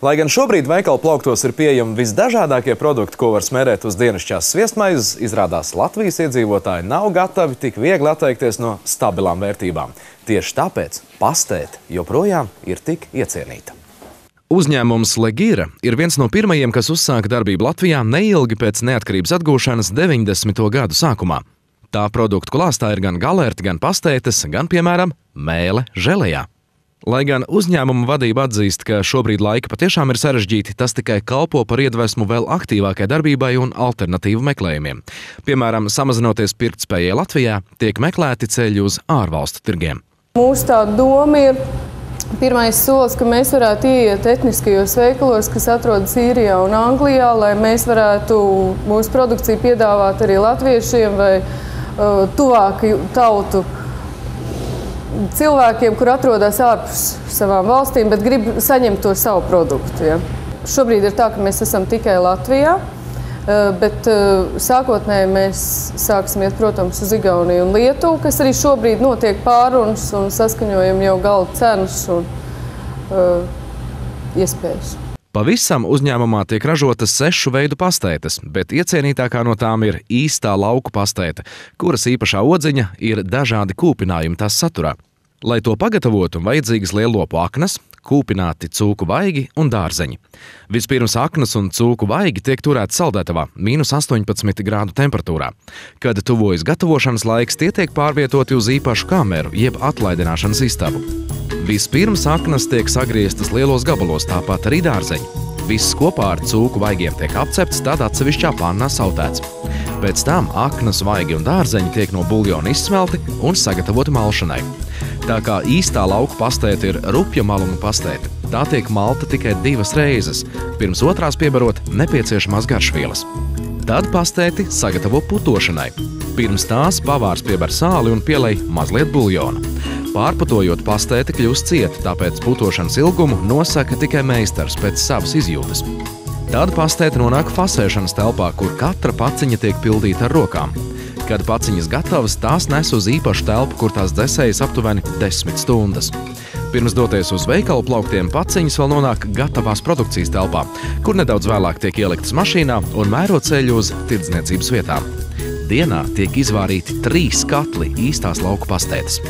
Lai gan šobrīd veikalu plauktos ir pieejami visdažādākie produkti, ko var smērēt uz dienasčās sviestmaizes, izrādās Latvijas iedzīvotāji nav gatavi tik viegli atteikties no stabilām vērtībām. Tieši tāpēc pastēte joprojām ir tik iecienīta. Uzņēmums Legira ir viens no pirmajiem, kas uzsāka darbību Latvijā neilgi pēc neatkarības atgūšanas 90. gadu sākumā. Tā produktu klāstā ir gan galerti, gan pastētes, gan, piemēram, mēle želejā. Lai gan uzņēmuma vadība atzīst, ka šobrīd laika patiešām ir sarežģīti, tas tikai kalpo par iedvesmu vēl aktīvākai darbībai un alternatīvu meklējumiem. Piemēram, samazinoties pirktspējai Latvijā, tiek meklēti ceļi uz ārvalstu tirgiem. Mūsu tā doma ir pirmais solis, ka mēs varētu ieiet etniskajos veikalos, kas atrodas Īrijā un Anglijā, lai mēs varētu mūsu produkciju piedāvāt arī latviešiem vai tuvāku tautu cilvēkiem, kur atrodas ārpus savām valstīm, bet grib saņemt to savu produktu. Ja. Šobrīd ir tā, ka mēs esam tikai Latvijā, bet sākotnēji mēs sāksim iet, protams, uz Igauniju un Lietuvu, kas arī šobrīd notiek pārunas un saskaņojam jau gala cenas un iespējas. Pavisam uzņēmumā tiek ražotas 6 veidu pastētes, bet iecienītākā no tām ir īstā lauku pastēte, kuras īpašā odziņa ir dažādi kūpinājumi tās saturā. Lai to pagatavotu, vajadzīgas lielopu aknas, kūpināti cūku vaigi un dārzeņi. Vispirms aknas un cūku vaigi tiek turēti saldētavā -18 grādu temperatūrā. Kad tuvojas gatavošanas laiks, tie tiek pārvietoti uz īpašu kameru, jeb atlaidināšanas istabu. Vispirms aknas tiek sagrieztas lielos gabalos, tāpat arī dārzeņi. Viss kopā ar cūku vaigiem tiek apcepts, tad atsevišķā pannā sautēts. Pēc tam aknas, vaigi un dārzeņi tiek no buljona izsmelti un sagatavoti malšanai. Tā kā īstā lauku pastēte ir rupja maluma pastēte, tā tiek malta tikai 2 reizes, pirms otrās piebarot nepieciešamās garšvielas. Tad pastēti sagatavo putošanai. Pirms tās pavārs piebar sāli un pielej mazliet buljona. Pārputojot, pastēte kļūst cieta, tāpēc putošanas ilgumu nosaka tikai meistars pēc savas izjūtas. Tad pastēte nonāk fasēšanas telpā, kur katra paciņa tiek pildīta ar rokām. Kad paciņas gatavas, tās nes uz īpašu telpu, kur tās dzesējas aptuveni 10 stundas. Pirms doties uz veikalu plauktiem, paciņas vēl nonāk gatavās produkcijas telpā, kur nedaudz vēlāk tiek ieliktas mašīnā un mēro ceļu uz tirdzniecības vietām. Dienā tiek izvārīti 3 katli īstās lauku pastētes.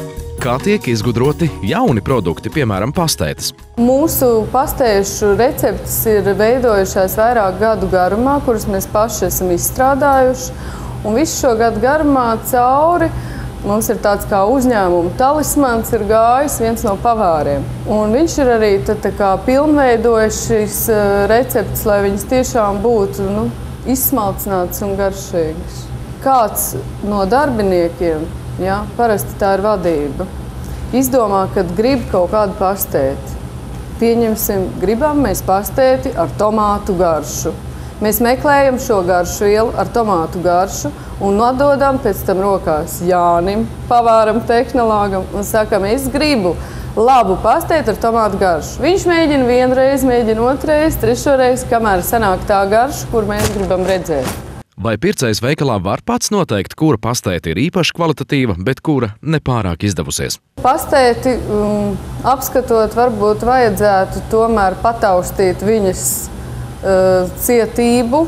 Kā tiek izgudroti jauni produkti, piemēram, pastētes? Mūsu pastēšu receptes ir veidojušās vairāk gadu garumā, kuras mēs paši esam izstrādājuši. Un visu šo gadu garumā cauri mums ir tāds kā uzņēmuma talismans, ir gājis viens no pavāriem. Un viņš ir arī tā kā pilnveidojis šīs receptes, lai viņas tiešām būtu izsmalcinātas un garšīgas. Kāds no darbiniekiem, ja, parasti tā ir vadība, izdomā, kad grib kaut kādu pastēti. Pieņemsim, gribam mēs pastēti ar tomātu garšu. Mēs meklējam šo garšvielu ar tomātu garšu un nododam pēc tam rokās Jānim, pavāram, tehnologam, un sakam, es gribu labu pastēti ar tomātu garšu. Viņš mēģina 1 reizi, mēģina 2 reizi, 3 reizi, kamēr sanāk tā garša, kur mēs gribam redzēt. Vai pircējs veikalā var pats noteikt, kura pastēte ir īpaši kvalitatīva, bet kura nepārāk izdevusies? Pastēti apskatot, varbūt vajadzētu tomēr pataustīt viņas cietību,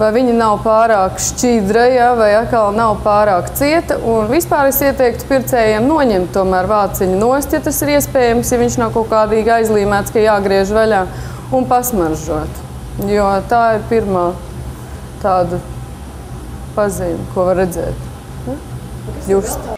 vai viņa nav pārāk šķīdra, ja, vai atkal nav pārāk cieta. Un vispār es ieteiktu pircējiem noņemt tomēr vāciņu nost, ja tas ir iespējams, ja viņš nav kaut kādīgi aizlīmēts, ka jāgriež vaļā, un pasmaržot. Jo tā ir pirmā tāda pazīme, ko var redzēt. Just.